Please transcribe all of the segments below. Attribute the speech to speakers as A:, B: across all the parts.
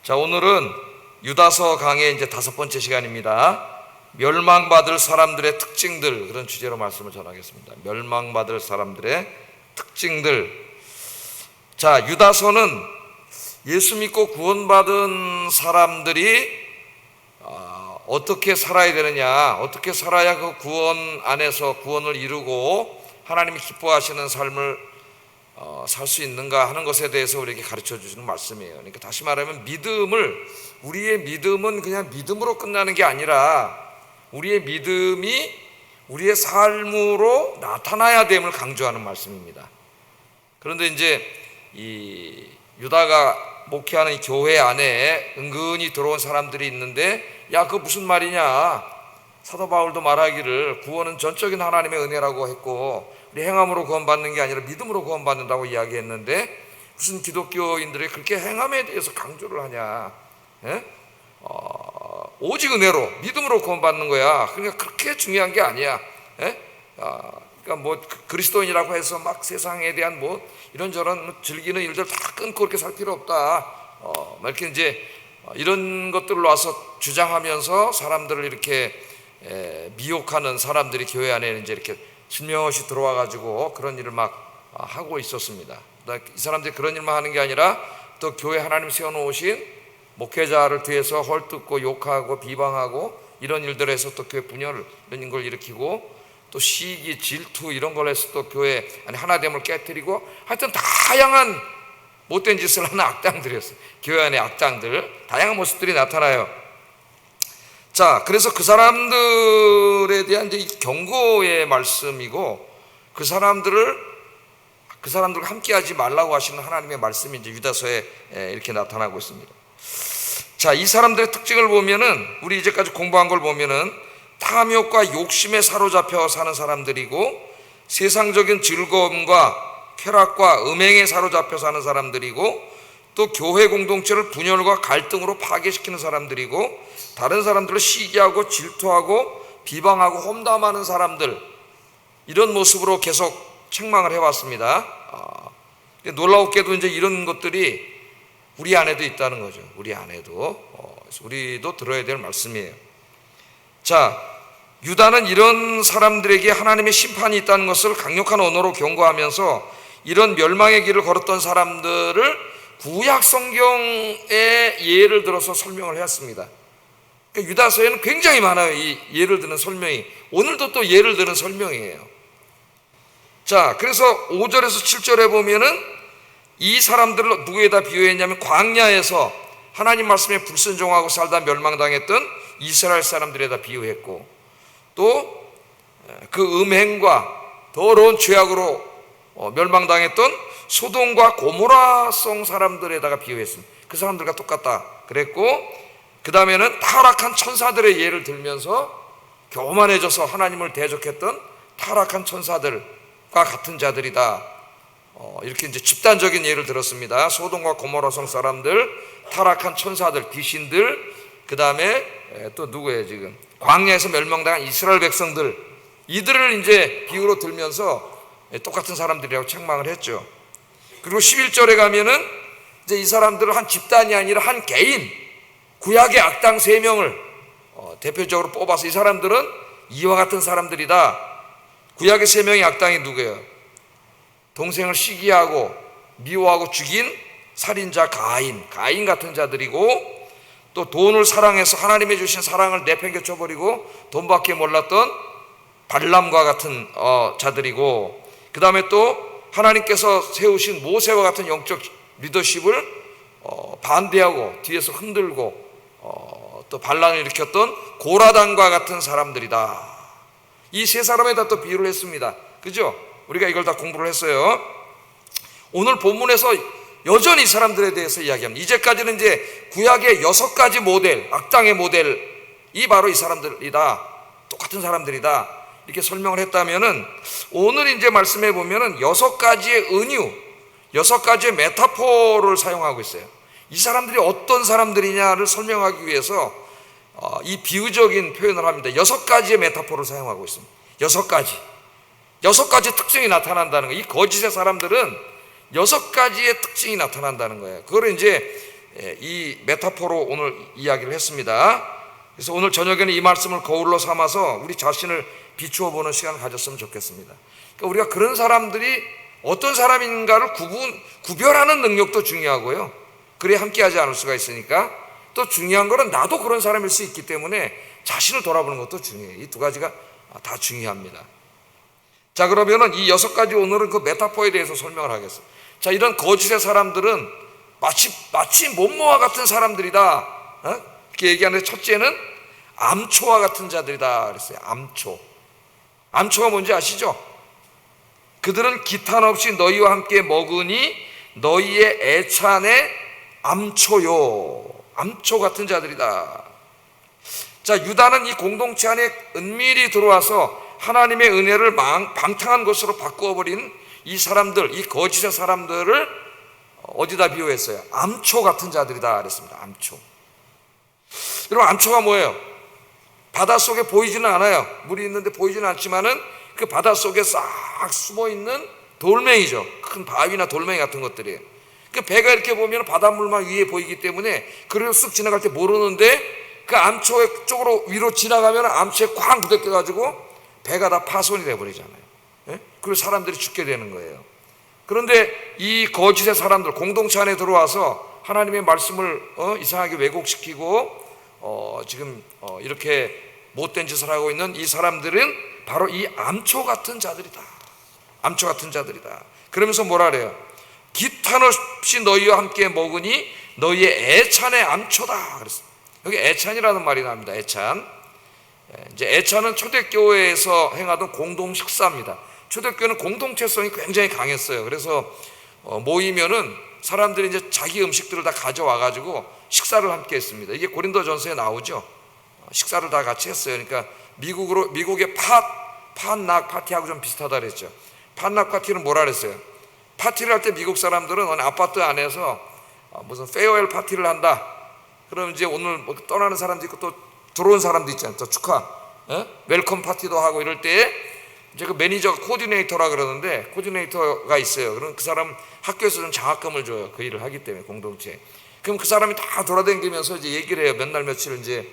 A: 자, 오늘은 유다서 강의 이제 5번째 시간입니다. 멸망받을 사람들의 특징들, 그런 주제로 말씀을 전하겠습니다. 멸망받을 사람들의 특징들. 자, 유다서는 예수 믿고 구원받은 사람들이 어떻게 살아야 되느냐, 어떻게 살아야 그 구원 안에서 구원을 이루고 하나님이 기뻐하시는 삶을 살 수 있는가 하는 것에 대해서 우리에게 가르쳐 주시는 말씀이에요. 그러니까 다시 말하면 우리의 믿음은 그냥 믿음으로 끝나는 게 아니라 우리의 믿음이 우리의 삶으로 나타나야 됨을 강조하는 말씀입니다. 그런데 이제 이 유다가 목회하는 이 교회 안에 은근히 들어온 사람들이 있는데, 야, 그거 무슨 말이냐? 사도 바울도 말하기를 구원은 전적인 하나님의 은혜라고 했고 우리 행함으로 구원받는 게 아니라 믿음으로 구원받는다고 이야기했는데, 무슨 기독교인들이 그렇게 행함에 대해서 강조를 하냐? 오직 은혜로 믿음으로 구원받는 거야. 그러니까 그렇게 중요한 게 아니야. 그러니까 뭐 그리스도인이라고 해서 막 세상에 대한 뭐 이런저런 즐기는 일들 다 끊고 그렇게 살 필요 없다. 이렇게 이제 이런 것들을 와서 주장하면서 사람들을 이렇게 미혹하는 사람들이 교회 안에 이제 이렇게 슬며시 들어와 가지고 그런 일을 막 하고 있었습니다. 이 사람들이 그런 일만 하는 게 아니라 또 교회 하나님 세워놓으신 목회자를 뒤에서 헐뜯고 욕하고 비방하고 이런 일들에서 또 교회 분열 이런 걸 일으키고, 또 시기, 질투 이런 걸 해서 또 교회 안에 하나됨을 깨뜨리고, 하여튼 다양한 못된 짓을 하는 악당들이었어요. 교회 안에 악당들, 다양한 모습들이 나타나요. 자, 그래서 그 사람들에 대한 이제 경고의 말씀이고, 그 사람들과 함께하지 말라고 하시는 하나님의 말씀이 이제 유다서에 이렇게 나타나고 있습니다. 자, 이 사람들의 특징을 보면은, 우리 이제까지 공부한 걸 보면은 탐욕과 욕심에 사로잡혀 사는 사람들이고, 세상적인 즐거움과 쾌락과 음행에 사로잡혀 사는 사람들이고, 또 교회 공동체를 분열과 갈등으로 파괴시키는 사람들이고, 다른 사람들을 시기하고 질투하고 비방하고 험담하는 사람들, 이런 모습으로 계속 책망을 해왔습니다. 놀라웠게도 이제 이런 것들이 우리 안에도 있다는 거죠. 우리 안에도. 그래서 우리도 들어야 될 말씀이에요. 자, 유다는 이런 사람들에게 하나님의 심판이 있다는 것을 강력한 언어로 경고하면서 이런 멸망의 길을 걸었던 사람들을 구약 성경의 예를 들어서 설명을 했습니다. 그러니까 유다서에는 굉장히 많아요. 이 예를 드는 설명이. 오늘도 또 예를 드는 설명이에요. 자, 그래서 5절에서 7절에 보면은 이 사람들을 누구에다 비유했냐면 광야에서 하나님 말씀에 불순종하고 살다 멸망당했던 이스라엘 사람들에다 비유했고, 또 그 음행과 더러운 죄악으로 멸망당했던 소돔과 고모라성 사람들에다가 비유했습니다. 그 사람들과 똑같다 그랬고, 그 다음에는 타락한 천사들의 예를 들면서 교만해져서 하나님을 대적했던 타락한 천사들과 같은 자들이다, 이렇게 이제 집단적인 예를 들었습니다. 소돔과 고모라성 사람들, 타락한 천사들, 귀신들, 그 다음에 또 누구예요? 지금 광야에서 멸망당한 이스라엘 백성들, 이들을 이제 비유로 들면서 똑같은 사람들이라고 책망을 했죠. 그리고 11절에 가면은 이제 이 사람들을 한 집단이 아니라 한 개인, 구약의 악당 3명을 대표적으로 뽑아서 이 사람들은 이와 같은 사람들이다. 구약의 3명의 악당이 누구예요? 동생을 시기하고 미워하고 죽인 살인자 가인 같은 자들이고, 또 돈을 사랑해서 하나님의 주신 사랑을 내팽개쳐 버리고 돈밖에 몰랐던 발람과 같은 자들이고, 그 다음에 또 하나님께서 세우신 모세와 같은 영적 리더십을 반대하고 뒤에서 흔들고 또 반란을 일으켰던 고라단과 같은 사람들이다. 이 3사람에다 또 비유를 했습니다. 그죠? 우리가 이걸 다 공부를 했어요. 오늘 본문에서 여전히 이 사람들에 대해서 이야기합니다. 이제까지는 이제 구약의 6가지 모델, 악당의 모델이 바로 이 사람들이다, 똑같은 사람들이다, 이렇게 설명을 했다면은, 오늘 이제 말씀해 보면은 6가지의 은유, 6가지의 메타포를 사용하고 있어요. 이 사람들이 어떤 사람들이냐를 설명하기 위해서 이 비유적인 표현을 합니다. 6가지의 메타포를 사용하고 있습니다. 6가지 특징이 나타난다는 거예요. 이 거짓의 사람들은 6가지의 특징이 나타난다는 거예요. 그걸 이제 이 메타포로 오늘 이야기를 했습니다. 그래서 오늘 저녁에는 이 말씀을 거울로 삼아서 우리 자신을 비추어 보는 시간을 가졌으면 좋겠습니다. 그러니까 우리가 그런 사람들이 어떤 사람인가를 구별하는 능력도 중요하고요. 그래야 함께하지 않을 수가 있으니까, 또 중요한 거는 나도 그런 사람일 수 있기 때문에 자신을 돌아보는 것도 중요해요. 이 두 가지가 다 중요합니다. 자, 그러면은 이 6가지 오늘은 그 메타포에 대해서 설명을 하겠습니다. 자, 이런 거짓의 사람들은 마치 몸모와 같은 사람들이다, 이렇게 얘기하는데, 첫째는 암초와 같은 자들이다 그랬어요. 암초가 뭔지 아시죠? 그들은 기탄 없이 너희와 함께 먹으니 너희의 애찬의 암초요. 암초 같은 자들이다. 자, 유다는 이 공동체 안에 은밀히 들어와서 하나님의 은혜를 방탕한 것으로 바꾸어버린 이 사람들, 이 거짓의 사람들을 어디다 비유했어요? 암초 같은 자들이다 그랬습니다. 암초. 여러분, 암초가 뭐예요? 바닷속에 보이지는 않아요. 물이 있는데 보이지는 않지만은 그 바닷속에 싹 숨어있는 돌멩이죠. 큰 바위나 돌멩이 같은 것들이에요. 그 배가 이렇게 보면 바닷물만 위에 보이기 때문에 그래서 쓱 지나갈 때 모르는데, 그 암초 쪽으로 위로 지나가면 암초에 꽉 부대껴가지고 배가 다 파손이 돼버리잖아요. 그리고 사람들이 죽게 되는 거예요. 그런데 이 거짓의 사람들, 공동체 안에 들어와서 하나님의 말씀을 이상하게 왜곡시키고 지금 이렇게 못된 짓을 하고 있는 이 사람들은 바로 이 암초 같은 자들이다. 암초 같은 자들이다. 그러면서 뭐라 그래요? 기탄 없이 너희와 함께 먹으니 너희의 애찬의 암초다 그랬어요. 여기 애찬이라는 말이 나옵니다. 애찬. 이제 애찬은 초대교회에서 행하던 공동 식사입니다. 초대교회는 공동체성이 굉장히 강했어요. 그래서 모이면은 사람들이 이제 자기 음식들을 다 가져와 가지고 식사를 함께 했습니다. 이게 고린도전서에 나오죠. 식사를 다 같이 했어요. 그러니까 미국의 팥낙 파티하고 좀 비슷하다 그랬죠. 팥낙 파티는 뭐라 그랬어요? 파티를 할 때 미국 사람들은 어느 아파트 안에서 무슨 페어웰 파티를 한다. 그럼 이제 오늘 떠나는 사람도 있고 또 들어온 사람도 있잖아요. 또 축하, 웰컴 파티도 하고 이럴 때 이제 그 매니저가 코디네이터라 그러는데, 코디네이터가 있어요. 그럼 그 사람 학교에서 좀 장학금을 줘요. 그 일을 하기 때문에 공동체. 그럼 그 사람이 다 돌아다니면서 이제 얘기를 해요. 몇 날 며칠 이제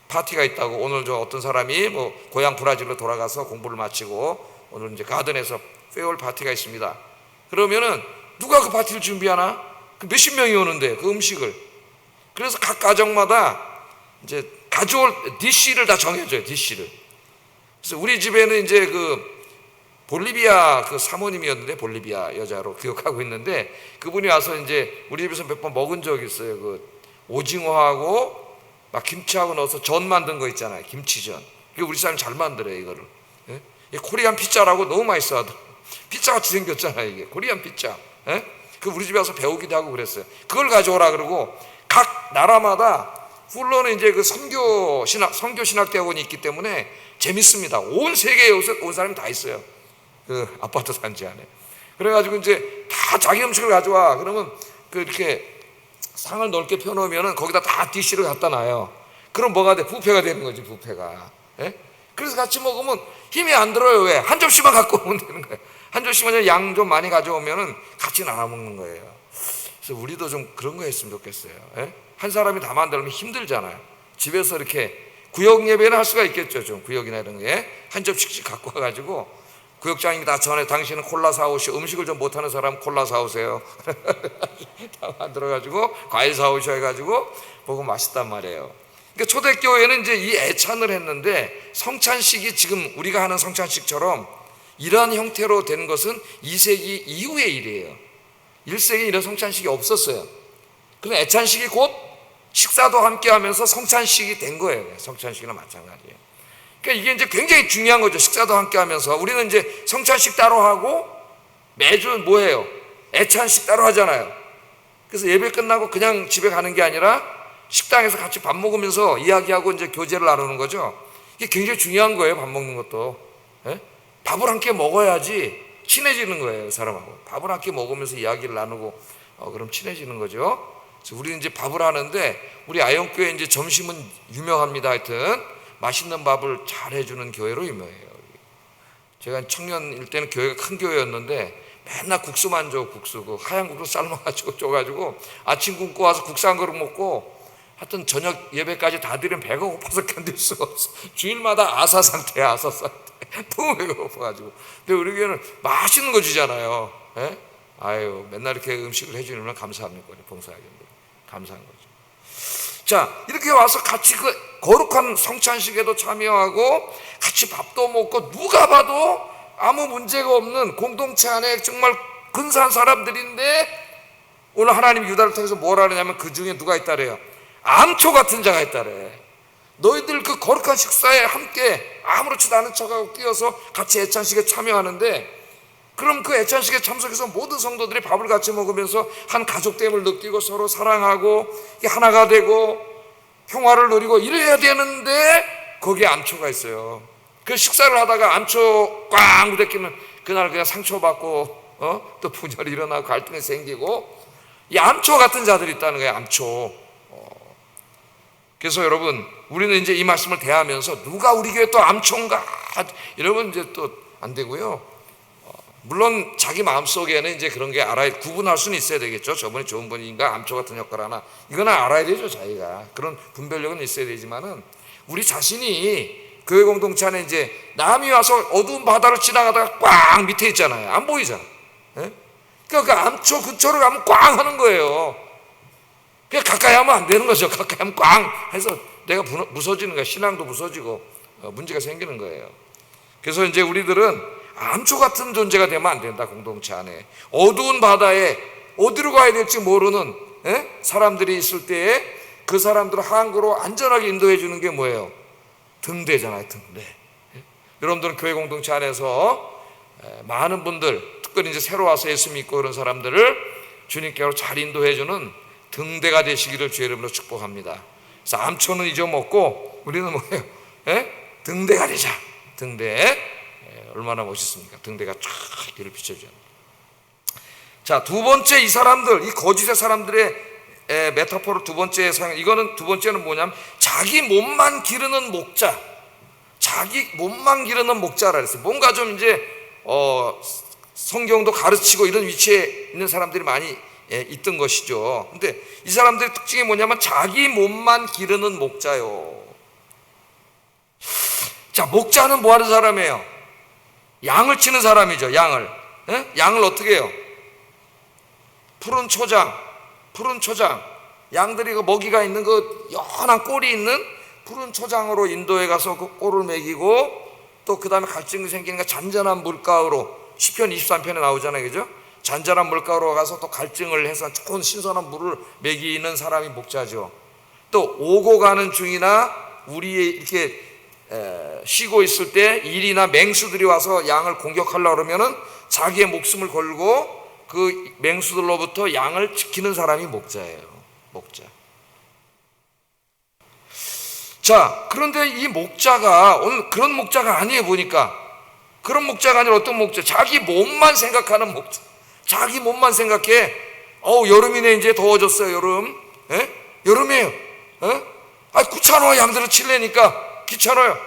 A: 파티가 있다고. 오늘 저 어떤 사람이 뭐 고향 브라질로 돌아가서 공부를 마치고 오늘 이제 가든에서 페어웰 파티가 있습니다. 그러면은 누가 그 파티를 준비하나? 그 몇십 명이 오는데 그 음식을. 그래서 각 가정마다 이제 가져올 디시를 다 정해줘요. 디시를. 그래서 우리 집에는 이제 그 볼리비아 그 사모님이었는데, 볼리비아 여자로 기억하고 있는데, 그분이 와서 이제 우리 집에서 몇 번 먹은 적이 있어요. 그 오징어하고 막 김치하고 넣어서 전 만든 거 있잖아요. 김치전. 이게 우리 사람이 잘 만들어요, 이거를. 코리안 피자라고 너무 맛있어 하더라고요. 피자같이 생겼잖아요, 이게. 코리안 피자. 그 우리 집에 와서 배우기도 하고 그랬어요. 그걸 가져오라 그러고, 각 나라마다 물론은 이제 그 선교 신학대학원이 있기 때문에 재밌습니다. 온 세계에 온 사람이 다 있어요. 그 아파트 단지 안에. 그래가지고 이제 다 자기 음식을 가져와. 그러면 그 이렇게 상을 넓게 펴놓으면은 거기다 다 디시를 갖다 놔요. 그럼 뭐가 돼? 뷔페가 되는 거지, 뷔페가. 그래서 같이 먹으면 힘이 안 들어요. 왜? 한 접시만 갖고 오면 되는 거예요. 한 접시만 양 좀 많이 가져오면은 같이 나눠 먹는 거예요. 그래서 우리도 좀 그런 거 했으면 좋겠어요. 한 사람이 다 만들면 힘들잖아요. 집에서 이렇게 구역 예배는 할 수가 있겠죠. 좀 구역이나 이런 게 한 접시씩 갖고 와가지고 구역장님이 다 전에 당신은 콜라 사오시오. 음식을 좀 못하는 사람 콜라 사오세요. 다 만들어가지고 과일 사오셔 해가지고 먹으면 맛있단 말이에요. 그러니까 초대교회는 이제 이 애찬을 했는데, 성찬식이 지금 우리가 하는 성찬식처럼 이러한 형태로 된 것은 2세기 이후의 일이에요. 1세기 이런 성찬식이 없었어요. 그럼 애찬식이 곧 식사도 함께 하면서 성찬식이 된 거예요. 성찬식이나 마찬가지예요. 그러니까 이게 이제 굉장히 중요한 거죠. 식사도 함께 하면서. 우리는 이제 성찬식 따로 하고 매주 뭐 해요? 애찬식 따로 하잖아요. 그래서 예배 끝나고 그냥 집에 가는 게 아니라 식당에서 같이 밥 먹으면서 이야기하고 이제 교제를 나누는 거죠. 이게 굉장히 중요한 거예요. 밥 먹는 것도. 밥을 함께 먹어야지 친해지는 거예요. 사람하고. 밥을 함께 먹으면서 이야기를 나누고 그럼 친해지는 거죠. 그래서 우리는 이제 밥을 하는데, 우리 아영교회 이제 점심은 유명합니다. 하여튼 맛있는 밥을 잘 해주는 교회로 유명해요. 제가 청년일 때는 교회가 큰 교회였는데 맨날 국수만 줘. 국수 그 하얀 국수 삶아가지고 줘가지고 아침 굶고 와서 국수 한 그릇 먹고 하여튼 저녁 예배까지 다 드리면 배가 고파서 견딜 수가 없어. 주일마다 아사 상태야. 아사 상태. 너무 배가 고파가지고. 근데 우리 교회는 맛있는 거 주잖아요. 예? 아유, 맨날 이렇게 음식을 해주면 감사합니다. 봉사하겠는데 감사한 거죠. 자, 이렇게 와서 같이 그 거룩한 성찬식에도 참여하고 같이 밥도 먹고 누가 봐도 아무 문제가 없는 공동체 안에 정말 근사한 사람들인데 오늘 하나님 유다를 통해서 뭐라 하냐면 그 중에 누가 있다래요? 암초 같은 자가 있다래. 너희들 그 거룩한 식사에 함께 아무렇지도 않은 척하고 끼어서 같이 애찬식에 참여하는데 그럼 그 애찬식에 참석해서 모든 성도들이 밥을 같이 먹으면서 한 가족됨을 느끼고 서로 사랑하고 하나가 되고 평화를 누리고 이래야 되는데 거기에 암초가 있어요. 그 식사를 하다가 암초 꽝 부대끼면 그날 그냥 상처받고 또 분열이 일어나고 갈등이 생기고 이 암초 같은 자들이 있다는 거예요. 암초. 그래서 여러분 우리는 이제 이 말씀을 대하면서 누가 우리 교회 또 암초인가 이러면 이제 또 안 되고요. 물론 자기 마음속에는 이제 그런 게 구분할 수는 있어야 되겠죠. 저분이 좋은 분인가 암초 같은 역할을 하나 이거는 알아야 되죠. 자기가 그런 분별력은 있어야 되지만은 우리 자신이 교회 공동체 안에 이제 남이 와서 어두운 바다를 지나가다가 꽝 밑에 있잖아요. 안 보이잖아. 예? 그러니까 그 암초 근처로 가면 꽝 하는 거예요. 그냥 가까이 하면 안 되는 거죠. 가까이 하면 꽝 해서 내가 무서지는 거야. 신앙도 무서지고 문제가 생기는 거예요. 그래서 이제 우리들은 암초 같은 존재가 되면 안 된다. 공동체 안에 어두운 바다에 어디로 가야 될지 모르는 사람들이 있을 때에 그 사람들을 항구로 안전하게 인도해 주는 게 뭐예요? 등대잖아요. 등대. 여러분들은 교회 공동체 안에서 많은 분들 특별히 이제 새로 와서 예수 믿고 그런 사람들을 주님께로 잘 인도해 주는 등대가 되시기를 주의 이름으로 축복합니다. 그래서 암초는 잊어먹고 우리는 뭐예요? 등대가 되자. 등대. 얼마나 멋있습니까? 등대가 쫙 길을 비춰줘요. 자, 두 번째 이 사람들, 이 거짓의 사람들의 메타포를 두 번째 사용. 이거는 두 번째는 뭐냐면 자기 몸만 기르는 목자. 자기 몸만 기르는 목자라 그랬어요. 뭔가 좀 이제 성경도 가르치고 이런 위치에 있는 사람들이 많이 있던 것이죠. 근데 이 사람들의 특징이 뭐냐면 자기 몸만 기르는 목자요. 자, 목자는 뭐 하는 사람이에요? 양을 치는 사람이죠. 양을. 양을 어떻게 해요? 푸른 초장. 양들이 그 먹이가 있는 그 연한 꼴이 있는 푸른 초장으로 인도에 가서 그 꼴을 먹이고 또 그 다음에 갈증이 생기니까 잔잔한 물가로 시편 23편에 나오잖아요. 그죠? 잔잔한 물가로 가서 또 갈증을 해서 좋은 신선한 물을 먹이는 사람이 목자죠. 또 오고 가는 중이나 우리 이렇게 쉬고 있을 때 일이나 맹수들이 와서 양을 공격하려고 그러면은 자기의 목숨을 걸고 그 맹수들로부터 양을 지키는 사람이 목자예요. 목자. 자, 그런데 이 목자가 오늘 그런 목자가 아니에요. 보니까 그런 목자가 아니라 어떤 목자? 자기 몸만 생각하는 목자. 자기 몸만 생각해. 여름이네. 이제 더워졌어요. 여름. 여름이에요. 귀찮아. 양들을 칠래니까 귀찮아요.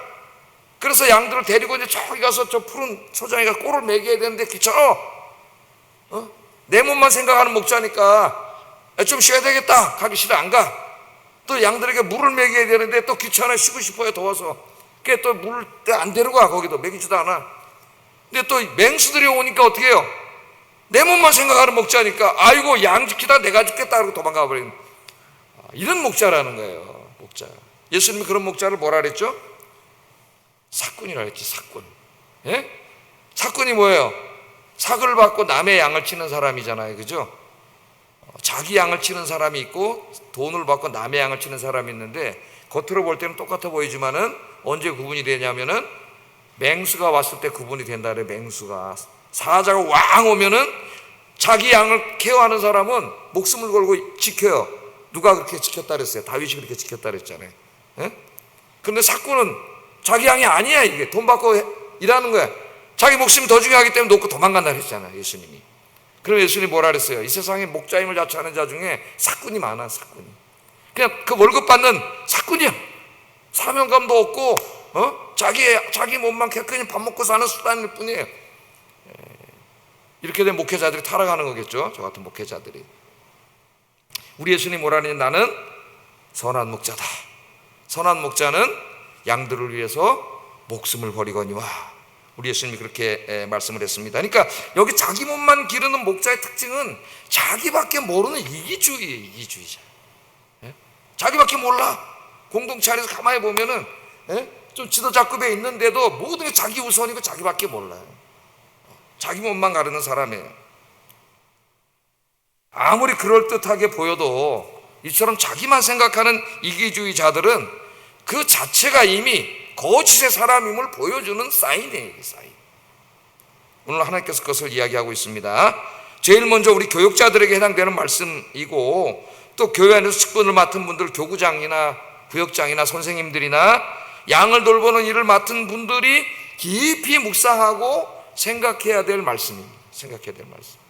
A: 그래서 양들을 데리고 이제 저기 가서 저 푸른 초장에가 꼴을 먹여야 되는데 귀찮아. 내 몸만 생각하는 목자니까 좀 쉬어야 되겠다. 가기 싫어. 안 가. 또 양들에게 물을 먹여야 되는데 또 귀찮아. 쉬고 싶어요. 더워서. 그게 또 물을 안 데려가. 거기도 먹이지도 않아. 근데 또 맹수들이 오니까 어떻게 해요? 내 몸만 생각하는 목자니까 아이고 양 지키다 내가 죽겠다 하고 도망가 버리는 이런 목자라는 거예요. 목자. 예수님이 그런 목자를 뭐라 그랬죠? 사꾼이라 그랬지. 사꾼. 사꾼이 뭐예요? 삭을 받고 남의 양을 치는 사람이잖아요. 그죠? 자기 양을 치는 사람이 있고 돈을 받고 남의 양을 치는 사람이 있는데 겉으로 볼 때는 똑같아 보이지만은 언제 구분이 되냐면은 맹수가 왔을 때 구분이 된다 그래. 맹수가 사자가 왕 오면은 자기 양을 케어하는 사람은 목숨을 걸고 지켜요. 누가 그렇게 지켰다 그랬어요? 다윗이 그렇게 지켰다 그랬잖아요. 그런데 사꾼은 자기 양이 아니야. 이게 돈 받고 일하는 거야. 자기 목숨이 더 중요하기 때문에 놓고 도망간다 그랬잖아요. 예수님이. 그럼 예수님이 뭐라 그랬어요? 이 세상에 목자임을 자처하는 자 중에 사꾼이 많아. 사꾼이. 그냥 그 월급 받는 사꾼이야. 사명감도 없고 자기 몸만 그냥 밥 먹고 사는 수단일 뿐이에요. 이렇게 된 목회자들이 타락하는 거겠죠. 저 같은 목회자들이. 우리 예수님이 뭐라니? 나는 선한 목자다. 선한 목자는 양들을 위해서 목숨을 버리거니와. 우리 예수님이 그렇게 말씀을 했습니다. 그러니까 여기 자기 몸만 기르는 목자의 특징은 자기밖에 모르는 이기주의예요. 이기주의자. 자기밖에 몰라. 공동체 안에서 가만히 보면은 좀 지도자급에 있는데도 모든 게 자기 우선이고 자기밖에 몰라요. 자기 몸만 가르는 사람이에요. 아무리 그럴듯하게 보여도 이처럼 자기만 생각하는 이기주의자들은 그 자체가 이미 거짓의 사람임을 보여주는 사인이에요. 사인. 오늘 하나님께서 그것을 이야기하고 있습니다. 제일 먼저 우리 교육자들에게 해당되는 말씀이고, 또 교회 안에서 직분을 맡은 분들, 교구장이나 부역장이나 선생님들이나 양을 돌보는 일을 맡은 분들이 깊이 묵상하고 생각해야 될 말씀입니다. 생각해야 될 말씀.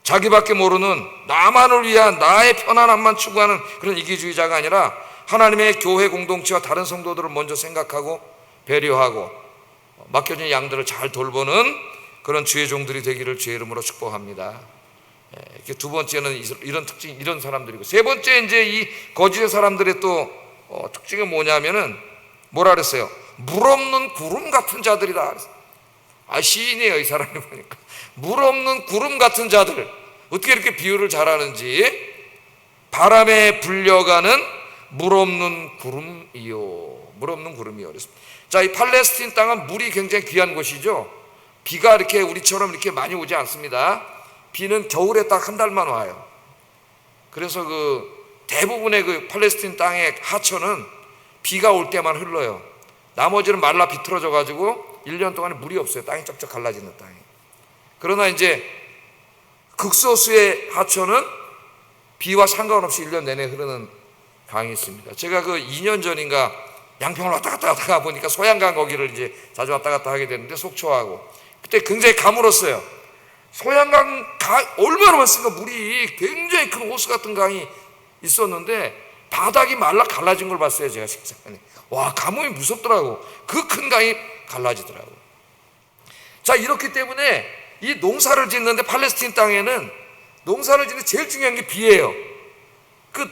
A: 자기밖에 모르는 나만을 위한 나의 편안함만 추구하는 그런 이기주의자가 아니라 하나님의 교회 공동체와 다른 성도들을 먼저 생각하고 배려하고 맡겨진 양들을 잘 돌보는 그런 주의 종들이 되기를 주의 이름으로 축복합니다. 두 번째는 이런 특징, 이런 사람들이고, 세 번째 이제 이 거짓의 사람들의 또 특징이 뭐냐면은 뭐라 그랬어요? 물 없는 구름 같은 자들이다. 시인이에요, 이 사람이 보니까. 물 없는 구름 같은 자들. 어떻게 이렇게 비유를 잘하는지. 바람에 불려가는 물 없는 구름이요. 물 없는 구름이요. 그랬습니다. 자, 이 팔레스틴 땅은 물이 굉장히 귀한 곳이죠. 비가 이렇게 우리처럼 이렇게 많이 오지 않습니다. 비는 겨울에 딱 한 달만 와요. 그래서 그 대부분의 그 팔레스틴 땅의 하천은 비가 올 때만 흘러요. 나머지는 말라 비틀어져 가지고 1년 동안에 물이 없어요. 땅이 쩍쩍 갈라지는 땅이. 그러나 이제 극소수의 하천은 비와 상관없이 1년 내내 흐르는 강이 있습니다. 제가 그 2년 전인가 양평을 왔다 갔다 하다가 보니까 소양강 거기를 이제 자주 왔다 갔다 하게 됐는데, 속초하고 그때 굉장히 가물었어요. 소양강 얼마나 많습니까? 물이 굉장히 큰 호수 같은 강이 있었는데 바닥이 말라 갈라진 걸 봤어요. 제가 식사하니. 와, 가뭄이 무섭더라고. 그 큰 강이 갈라지더라고. 자, 이렇기 때문에 이 농사를 짓는데, 팔레스틴 땅에는 농사를 짓는데 제일 중요한 게 비예요. 그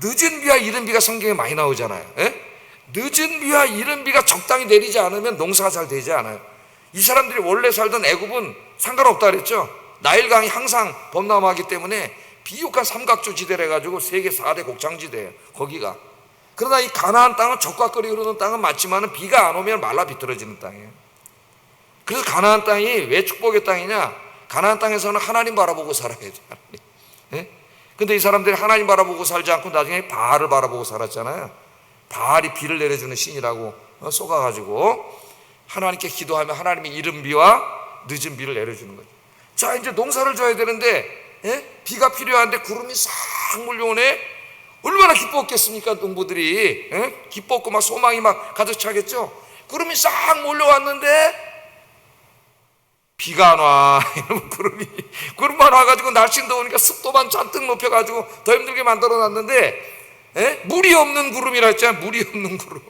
A: 늦은 비와 이른 비가 성경에 많이 나오잖아요. 늦은 비와 이른 비가 적당히 내리지 않으면 농사가 잘 되지 않아요. 이 사람들이 원래 살던 애굽은 상관없다 그랬죠. 나일강이 항상 범람하기 때문에 비옥한 삼각조 지대를 해가지고 세계 4대 곡창지대예요, 거기가. 그러나 이 가나안 땅은 적과 끓이 흐르는 땅은 맞지만 비가 안 오면 말라 비틀어지는 땅이에요. 그래서 가나안 땅이 왜 축복의 땅이냐? 가나안 땅에서는 하나님 바라보고 살아야 돼요. 근데 이 사람들이 하나님 바라보고 살지 않고 나중에 바알을 바라보고 살았잖아요. 바알이 비를 내려주는 신이라고 속아가지고 하나님께 기도하면 하나님이 이른 비와 늦은 비를 내려주는 거죠. 자, 이제 농사를 져야 되는데 비가 필요한데 구름이 싹 몰려오네. 얼마나 기뻤겠습니까? 농부들이 기뻤고 막 소망이 막 가득 차겠죠. 구름이 싹 몰려왔는데 비가 안 와. 이러면 구름만 와가지고 날씨 더우니까 습도만 잔뜩 높여가지고 더 힘들게 만들어놨는데 물이 없는 구름이라 했잖아요. 물이 없는 구름.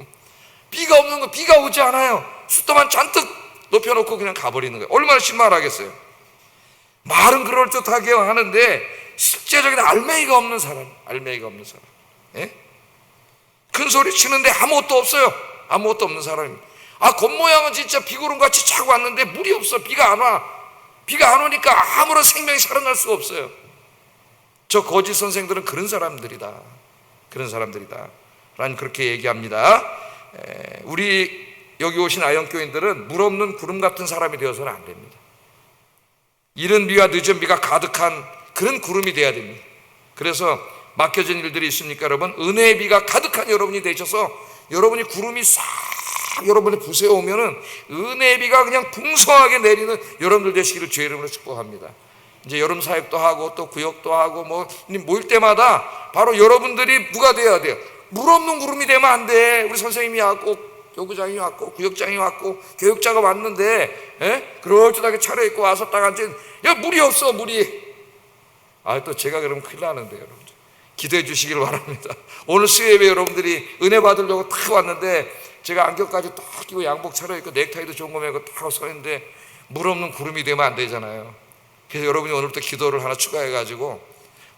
A: 비가 없는 거, 비가 오지 않아요. 습도만 잔뜩 높여놓고 그냥 가버리는 거예요. 얼마나 실망하겠어요. 말은 그럴듯하게 하는데 실제적인 알맹이가 없는 사람. 알맹이가 없는 사람. 큰 소리 치는데 아무것도 없어요. 아무것도 없는 사람입니다. 겉모양은 진짜 비구름같이 차고 왔는데 물이 없어. 비가 안 와. 비가 안 오니까 아무런 생명이 살아날 수가 없어요. 저 거짓 선생들은 그런 사람들이다. 그런 사람들이다 라는 그렇게 얘기합니다. 우리 여기 오신 아영교인들은 물 없는 구름 같은 사람이 되어서는 안 됩니다. 이른 비와 늦은 비가 가득한 그런 구름이 돼야 됩니다. 그래서 맡겨진 일들이 있습니까, 여러분? 은혜의 비가 가득한 여러분이 되셔서 여러분이 구름이 싹 여러분의 붓에 오면은 은혜의 비가 그냥 풍성하게 내리는 여러분들 되시기를 주의 이름으로 축복합니다. 이제 여름 사역도 하고 또 구역도 하고 모일 때마다 바로 여러분들이 누가 돼야 돼요? 물 없는 구름이 되면 안 돼. 우리 선생님이 왔고 교구장이 왔고 구역장이 왔고 교육자가 왔는데 그럴듯하게 차려입고 와서 딱 앉은, 야, 물이 없어, 물이. 또 제가 그러면 큰일 나는데, 여러분 기도해 주시길 바랍니다. 오늘 수요예배 여러분들이 은혜 받으려고 딱 왔는데 제가 안경까지 딱 끼고 양복 차려입고 넥타이도 좋은 거 메고 딱 서 있는데 물 없는 구름이 되면 안 되잖아요. 그래서 여러분이 오늘부터 기도를 하나 추가해가지고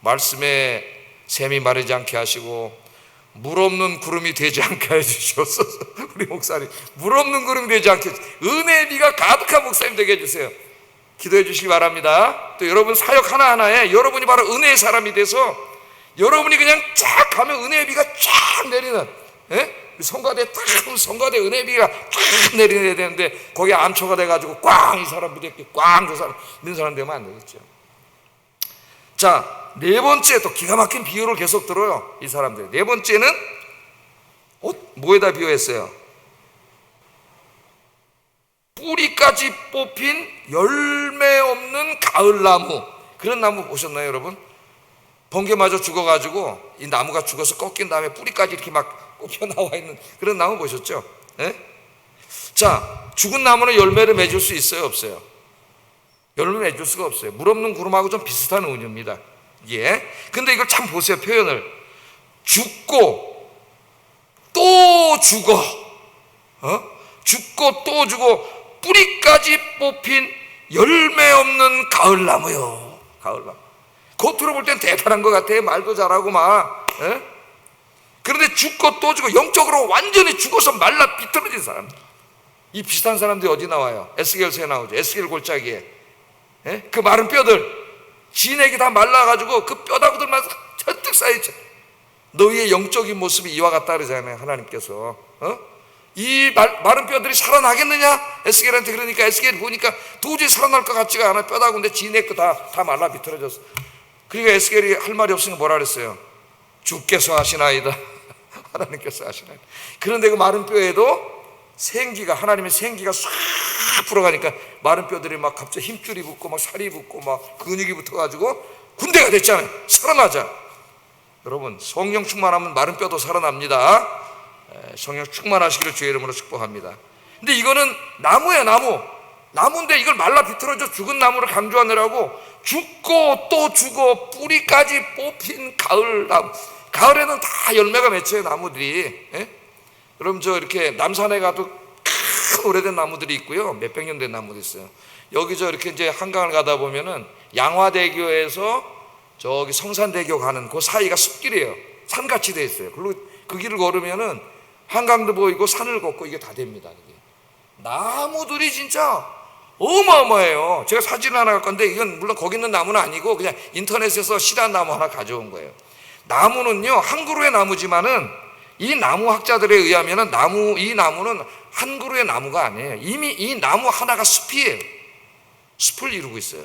A: 말씀에 샘이 마르지 않게 하시고 물 없는 구름이 되지 않게 해주시옵소서. 우리 목사님, 물 없는 구름이 되지 않게 은혜의 비가 가득한 목사님 되게 해주세요. 기도해 주시기 바랍니다. 또 여러분 사역 하나하나에 여러분이 바로 은혜의 사람이 돼서 여러분이 그냥 쫙 가면 은혜의 비가 쫙 내리는, 성가대 딱 성가대 은혜의 비가 쫙 내려야 되는데 거기에 암초가 돼가지고 꽝 이 사람 믿을게 꽝 저 사람 믿는 사람 되면 안 되겠죠. 자, 네 번째 또 기가 막힌 비유를 계속 들어요 이 사람들. 네 번째는 뭐에다 비유했어요? 뿌리까지 뽑힌 열매 없는 가을나무. 그런 나무 보셨나요 여러분? 번개 맞아 죽어가지고 이 나무가 죽어서 꺾인 다음에 뿌리까지 이렇게 막 꼽혀 나와 있는 그런 나무 보셨죠? 자, 죽은 나무는 열매를 맺을 수 있어요 없어요? 열매 맺을 수가 없어요. 물 없는 구름하고 좀 비슷한 은유입니다. 예. 근데 이걸 참 보세요 표현을. 죽고 또 죽어, 죽고 또 죽어 뿌리까지 뽑힌 열매 없는 가을나무요. 가을나무. 겉으로 볼 땐 대단한 것 같아요. 말도 잘하고 막. 그런데 죽고 또 죽어 영적으로 완전히 죽어서 말라 비틀어진 사람. 이 비슷한 사람들이 어디 나와요? 에스겔서에 나오죠. 에스겔 골짜기에. 그 마른 뼈들 진액이 다 말라가지고 그 뼈다구들만 잔뜩 쌓여있죠. 너희의 영적인 모습이 이와 같다 그러잖아요 하나님께서. 이 마른 뼈들이 살아나겠느냐? 에스겔한테. 그러니까 에스겔 보니까 도저히 살아날 것 같지가 않아. 뼈다구인데 진액도 다 말라 비틀어졌어. 그러니까 에스겔이 할 말이 없으니까 뭐라 그랬어요? 주께서 하시나이다. 하나님께서 하시나이다. 그런데 그 마른 뼈에도 생기가, 하나님의 생기가 싹 불어가니까 마른 뼈들이 막 갑자기 힘줄이 붙고 막 살이 붙고 막 근육이 붙어가지고 군대가 됐잖아요. 살아나자. 여러분 성령 충만하면 마른 뼈도 살아납니다. 성령 충만하시기를 주의 이름으로 축복합니다. 근데 이거는 나무야 나무인데 이걸 말라 비틀어져 죽은 나무를 강조하느라고 죽고 또 죽어 뿌리까지 뽑힌 가을나무. 가을에는 다 열매가 맺혀요 나무들이. 여러분 저 이렇게 남산에 가도 큰 오래된 나무들이 있고요 몇백 년 된 나무도 있어요. 여기 저 이렇게 이제 한강을 가다 보면은 양화대교에서 저기 성산대교 가는 그 사이가 숲길이에요. 산같이 돼 있어요. 그리고 그 길을 걸으면은 한강도 보이고 산을 걷고 이게 다 됩니다. 이게. 나무들이 진짜 어마어마해요. 제가 사진을 하나 갈 건데 이건 물론 거기 있는 나무는 아니고 그냥 인터넷에서 실한 나무 하나 가져온 거예요. 나무는요 한 그루의 나무지만은 이 나무 학자들에 의하면은 이 나무는 한 그루의 나무가 아니에요. 이미 이 나무 하나가 숲이에요. 숲을 이루고 있어요.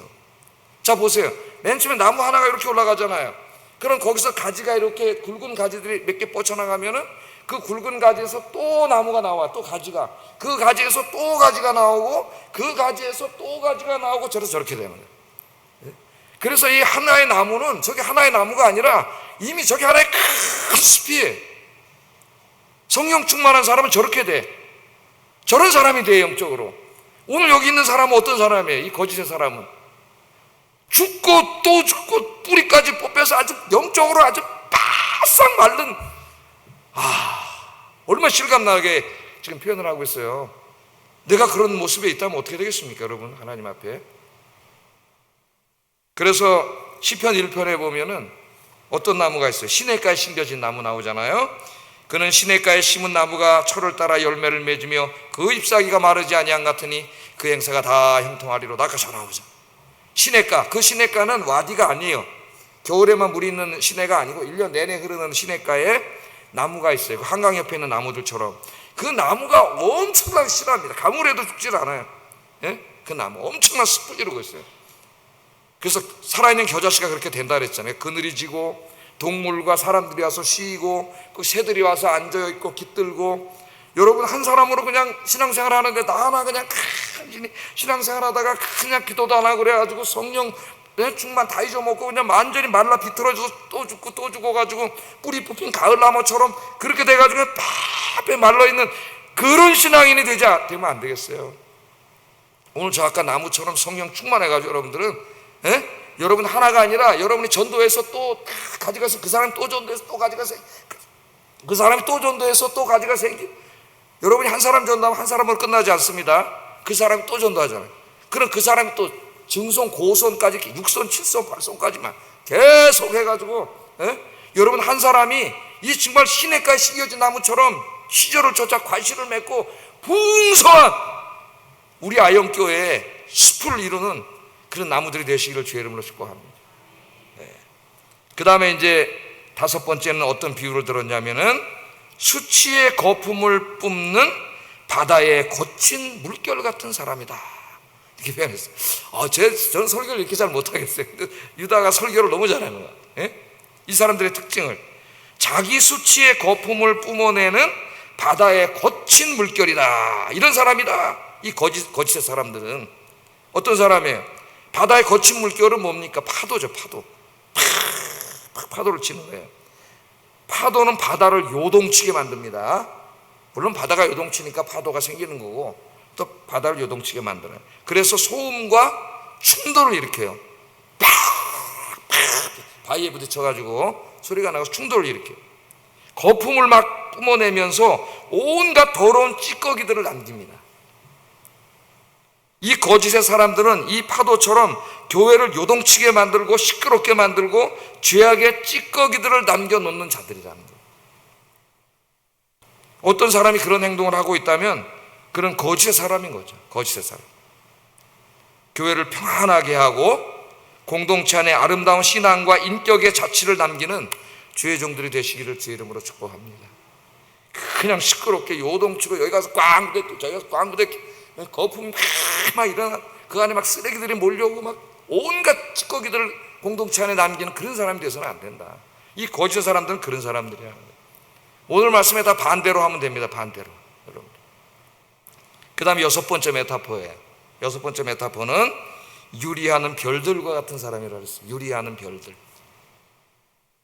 A: 자 보세요. 맨 처음에 나무 하나가 이렇게 올라가잖아요. 그럼 거기서 가지가 이렇게 굵은 가지들이 몇 개 뻗쳐나가면은 그 굵은 가지에서 또 나무가 나와. 또 가지가. 그 가지에서 또 가지가 나오고 그 가지에서 또 가지가 나오고 저렇게 되는 거예요. 그래서 이 하나의 나무는 저게 하나의 나무가 아니라 이미 저게 하나의 큰 숲이에요. 성령 충만한 사람은 저렇게 돼. 저런 사람이 돼 영적으로. 오늘 여기 있는 사람은 어떤 사람이에요? 이 거짓의 사람은 죽고 또 죽고 뿌리까지 뽑혀서 아주 영적으로 아주 바싹 마른, 얼마나 실감나게 지금 표현을 하고 있어요. 내가 그런 모습에 있다면 어떻게 되겠습니까 여러분 하나님 앞에. 그래서 시편 1편에 보면은 어떤 나무가 있어요? 시냇가에 심겨진 나무 나오잖아요. 그는 시냇가에 심은 나무가 철을 따라 열매를 맺으며 그 잎사귀가 마르지 아니한 같으니 그 행사가 다 형통하리로다. 아까 나오죠. 시냇가, 그 시냇가는 와디가 아니에요. 겨울에만 물이 있는 시내가 아니고 1년 내내 흐르는 시냇가에 나무가 있어요. 그 한강 옆에 있는 나무들처럼. 그 나무가 엄청나게 실합니다. 가물에도 죽질 않아요. 그 나무 엄청난 숲을 이루고 있어요. 그래서 살아있는 겨자씨가 그렇게 된다 그랬잖아요. 그늘이 지고 동물과 사람들이 와서 쉬고 그 새들이 와서 앉아있고 깃들고. 여러분 한 사람으로 그냥 신앙생활 하는데 나 하나 그냥 간신히 신앙생활 하다가 그냥 기도도 안 하고 그래가지고 성령 충만 다 잊어먹고 그냥 완전히 말라 비틀어져서 또 죽고 또 죽어가지고 뿌리 뽑힌 가을나무처럼 그렇게 돼가지고 파에 말라있는 그런 신앙인이 되면 안 되겠어요. 오늘 저 아까 나무처럼 성령 충만해가지고 여러분들은 여러분 하나가 아니라 여러분이 전도해서 또 가져가서 그 사람이 또 전도해서 또 가져가서 그 사람이 또 전도해서 또 가져가서 여러분이 한 사람 전도하면 한 사람으로 끝나지 않습니다. 그 사람이 또 전도하잖아요. 그럼 그 사람이 또 증손, 고손까지 6손, 7손, 8손까지만 계속 해가지고 여러분 한 사람이 이 정말 시냇가에 심겨진 나무처럼 시절을 쫓아 과실을 맺고 풍성한 우리 아영교회의 숲을 이루는 그런 나무들이 되시기를 주의 이름으로 축복합니다. 그 다음에 이제 5번째는 어떤 비유를 들었냐면은 수치의 거품을 뿜는 바다의 거친 물결 같은 사람이다, 이렇게 표현했어요. 저는 설교를 이렇게 잘 못하겠어요. 근데 유다가 설교를 너무 잘하는 거예요. 이 사람들의 특징을, 자기 수치의 거품을 뿜어내는 바다의 거친 물결이다, 이런 사람이다. 이 거짓의 사람들은 어떤 사람이에요? 바다의 거친 물결은 뭡니까? 파도죠. 파도를 치는 거예요. 파도는 바다를 요동치게 만듭니다. 물론 바다가 요동치니까 파도가 생기는 거고, 또 바다를 요동치게 만들어요. 그래서 소음과 충돌을 일으켜요. 바위에 부딪혀가지고 소리가 나서 충돌을 일으켜요. 거품을 막 뿜어내면서 온갖 더러운 찌꺼기들을 남깁니다. 이 거짓의 사람들은 이 파도처럼 교회를 요동치게 만들고 시끄럽게 만들고 죄악의 찌꺼기들을 남겨놓는 자들이라는 거예요. 어떤 사람이 그런 행동을 하고 있다면 그런 거짓의 사람인 거죠. 거짓의 사람. 교회를 평안하게 하고 공동체 안에 아름다운 신앙과 인격의 자취를 남기는 주의 종들이 되시기를 주의 이름으로 축복합니다. 그냥 시끄럽게 요동치고 여기 가서 꽝 부대끼고 저기 가서 꽝 부대끼고 거품이 막 일어나, 그 안에 막 쓰레기들이 몰려오고 막 온갖 찌꺼기들을 공동체 안에 남기는 그런 사람이 되어서는 안 된다. 이 거짓 사람들은 그런 사람들이야. 오늘 말씀에 다 반대로 하면 됩니다. 반대로. 여러분. 그 다음에 6번째 메타포예요. 6번째 메타포는 유리하는 별들과 같은 사람이라고 했어요. 유리하는 별들.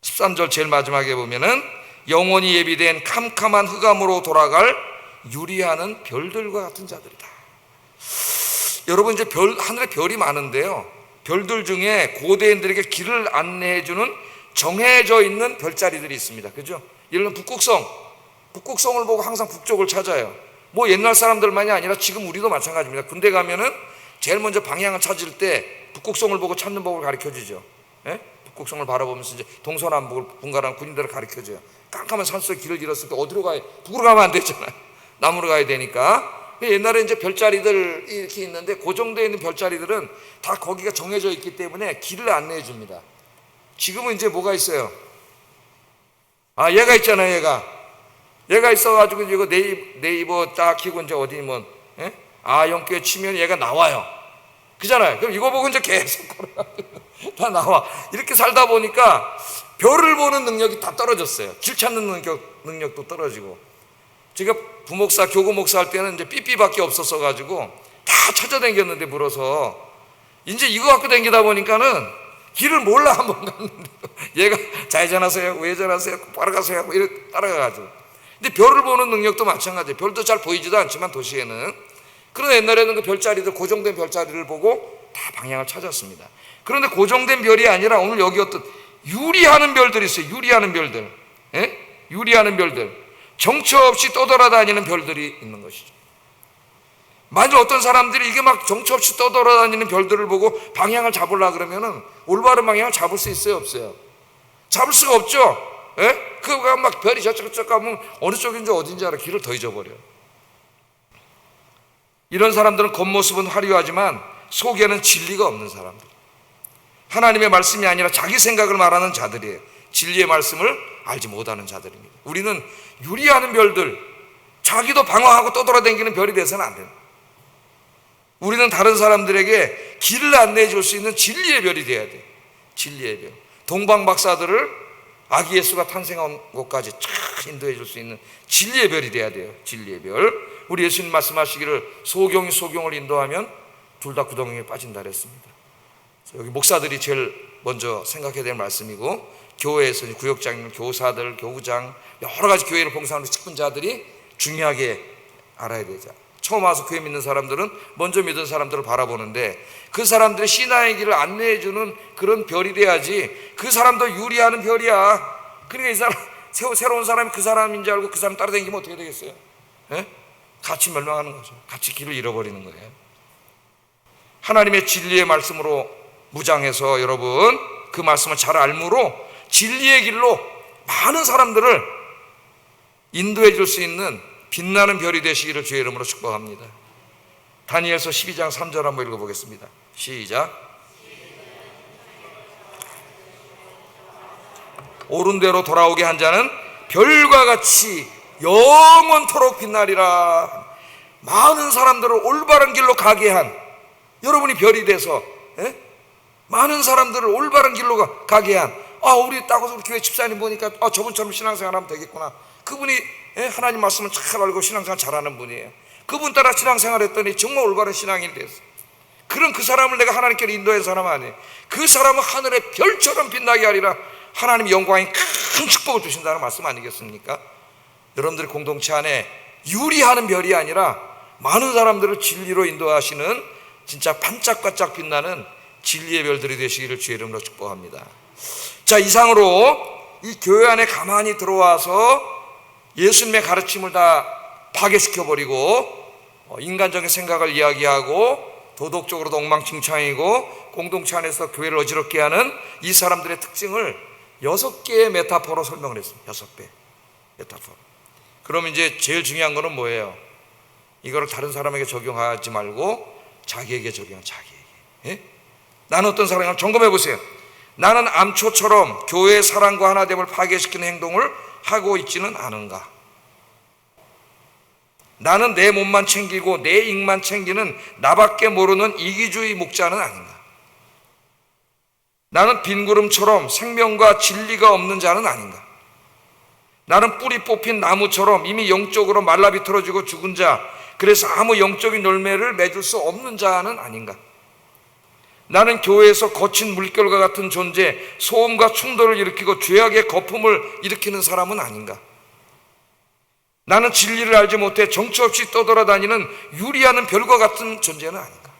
A: 13절 제일 마지막에 보면은 영원히 예비된 캄캄한 흑암으로 돌아갈 유리하는 별들과 같은 자들이다. 여러분, 이제 하늘에 별이 많은데요, 별들 중에 고대인들에게 길을 안내해주는 정해져 있는 별자리들이 있습니다. 그죠? 예를 들면 북극성을 보고 항상 북쪽을 찾아요. 뭐 옛날 사람들만이 아니라 지금 우리도 마찬가지입니다. 군대 가면은 제일 먼저 방향을 찾을 때 북극성을 보고 찾는 법을 가르쳐 주죠. 북극성을 바라보면서 이제 동서남북을 분갈하는 군인들을 가르쳐 줘요. 깜깜한 산속에 길을 잃었을 때 어디로 가야, 북으로 가면 안 되잖아요. 남으로 가야 되니까. 옛날에 이제 별자리들 이렇게 있는데 고정되어 있는 별자리들은 다 거기가 정해져 있기 때문에 길을 안내해 줍니다. 지금은 이제 뭐가 있어요? 얘가 있잖아요. 얘가 있어가지고 이거 네이버 딱 키고 이제 어디 뭐 영교회 치면 얘가 나와요. 그잖아요. 그럼 이거 보고 이제 계속 다 나와. 이렇게 살다 보니까 별을 보는 능력이 다 떨어졌어요. 길 찾는 능력도 떨어지고. 제가 부목사, 교구 목사 할 때는 이제 삐삐밖에 없었어가지고 다 찾아다녔는데 물어서 이제 이거 갖고 다니다 보니까는 길을 몰라. 한번 갔는데 얘가 좌회전하세요, 우회전하세요, 바로 가세요 하고 이렇게 따라가가지고. 근데 별을 보는 능력도 마찬가지예요. 별도 잘 보이지도 않지만 도시에는. 그러나 옛날에는 그 별자리들, 고정된 별자리를 보고 다 방향을 찾았습니다. 그런데 고정된 별이 아니라 오늘 여기 어떤 유리하는 별들이 있어요. 유리하는 별들. 유리하는 별들. 정처 없이 떠돌아다니는 별들이 있는 것이죠. 만약 어떤 사람들이 이게 막 정처 없이 떠돌아다니는 별들을 보고 방향을 잡으려고 그러면은 올바른 방향을 잡을 수 있어요, 없어요? 잡을 수가 없죠. 그거 막 별이 저쪽 가면 어느 쪽인지 어딘지 알아. 길을 더 잊어버려요. 이런 사람들은 겉모습은 화려하지만 속에는 진리가 없는 사람들. 하나님의 말씀이 아니라 자기 생각을 말하는 자들이에요. 진리의 말씀을 알지 못하는 자들입니다. 우리는 유리하는 별들, 자기도 방황하고 떠돌아다니는 별이 돼서는 안 돼요. 우리는 다른 사람들에게 길을 안내해 줄 수 있는 진리의 별이 돼야 돼요. 진리의 별. 동방 박사들을 아기 예수가 탄생한 곳까지 쫙 인도해 줄 수 있는 진리의 별이 돼야 돼요. 진리의 별. 우리 예수님 말씀하시기를 소경이 소경을 인도하면 둘 다 구덩이에 빠진다 그랬습니다. 여기 목사들이 제일 먼저 생각해야 될 말씀이고, 교회에서 구역장님, 교사들, 교구장, 여러 가지 교회를 봉사하는 직분자들이 중요하게 알아야 되죠. 처음 와서 교회 믿는 사람들은 먼저 믿은 사람들을 바라보는데 그 사람들의 신앙의 길을 안내해주는 그런 별이 돼야지. 그 사람도 유리하는 별이야. 그러니까 이 사람, 새로운 사람이 그 사람인 줄 알고 그 사람 따라다니면 어떻게 되겠어요? 같이 멸망하는 거죠. 같이 길을 잃어버리는 거예요. 하나님의 진리의 말씀으로 무장해서 여러분 그 말씀을 잘 알므로 진리의 길로 많은 사람들을 인도해 줄 수 있는 빛나는 별이 되시기를 주의 이름으로 축복합니다. 다니엘서 12장 3절 한번 읽어보겠습니다. 시작. 옳은 대로 돌아오게 한 자는 별과 같이 영원토록 빛나리라. 많은 사람들을 올바른 길로 가게 한 여러분이 별이 돼서 많은 사람들을 올바른 길로 가게 한 우리 따고서 교회 집사님 보니까 저분처럼 신앙생활 하면 되겠구나. 그분이 하나님 말씀을 잘 알고 신앙생활 잘하는 분이에요. 그분 따라 신앙생활 했더니 정말 올바른 신앙인이 됐어. 그럼 그 사람을 내가 하나님께로 인도한 사람 아니에요. 그 사람은 하늘의 별처럼 빛나게 하리라. 하나님의 영광이 큰 축복을 주신다는 말씀 아니겠습니까? 여러분들의 공동체 안에 유리하는 별이 아니라 많은 사람들을 진리로 인도하시는 진짜 반짝반짝 빛나는 진리의 별들이 되시기를 주의 이름으로 축복합니다. 자, 이상으로 이 교회 안에 가만히 들어와서 예수님의 가르침을 다 파괴시켜버리고 인간적인 생각을 이야기하고 도덕적으로도 엉망진창이고 공동체 안에서 교회를 어지럽게 하는 이 사람들의 특징을 6개의 메타포로 설명을 했습니다. 6개 메타포. 그럼 이제 제일 중요한 거는 뭐예요? 이거를 다른 사람에게 적용하지 말고 자기에게 적용, 자기에게. 나는 어떤 사람이냐면 점검해 보세요. 나는 암초처럼 교회의 사랑과 하나됨을 파괴시키는 행동을 하고 있지는 않은가? 나는 내 몸만 챙기고 내 이익만 챙기는 나밖에 모르는 이기주의 목자는 아닌가? 나는 빈구름처럼 생명과 진리가 없는 자는 아닌가? 나는 뿌리 뽑힌 나무처럼 이미 영적으로 말라 비틀어지고 죽은 자, 그래서 아무 영적인 열매를 맺을 수 없는 자는 아닌가? 나는 교회에서 거친 물결과 같은 존재, 소음과 충돌을 일으키고 죄악의 거품을 일으키는 사람은 아닌가? 나는 진리를 알지 못해 정처 없이 떠돌아다니는 유리하는 별과 같은 존재는 아닌가?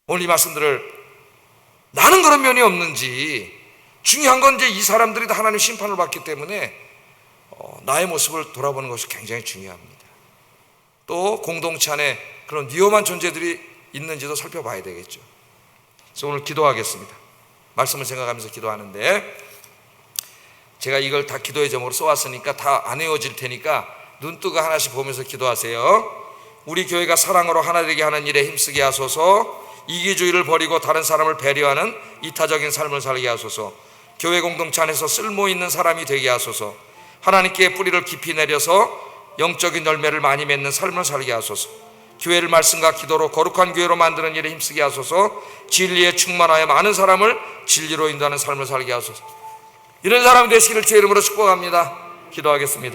A: 오늘 이 말씀들을 나는 그런 면이 없는지, 중요한 건 이제 이 사람들이 다 하나님 심판을 받기 때문에 나의 모습을 돌아보는 것이 굉장히 중요합니다. 또 공동체 안에 그런 위험한 존재들이 있는지도 살펴봐야 되겠죠. 그래서 오늘 기도하겠습니다. 말씀을 생각하면서 기도하는데, 제가 이걸 다 기도의 제목으로 써왔으니까 다 안 외워질 테니까 눈뜨고 하나씩 보면서 기도하세요. 우리 교회가 사랑으로 하나 되게 하는 일에 힘쓰게 하소서. 이기주의를 버리고 다른 사람을 배려하는 이타적인 삶을 살게 하소서. 교회 공동체 안에서 쓸모있는 사람이 되게 하소서. 하나님께 뿌리를 깊이 내려서 영적인 열매를 많이 맺는 삶을 살게 하소서. 교회를 말씀과 기도로 거룩한 교회로 만드는 일에 힘쓰게 하소서. 진리에 충만하여 많은 사람을 진리로 인도하는 삶을 살게 하소서. 이런 사람이 되시기를 주의 이름으로 축복합니다. 기도하겠습니다.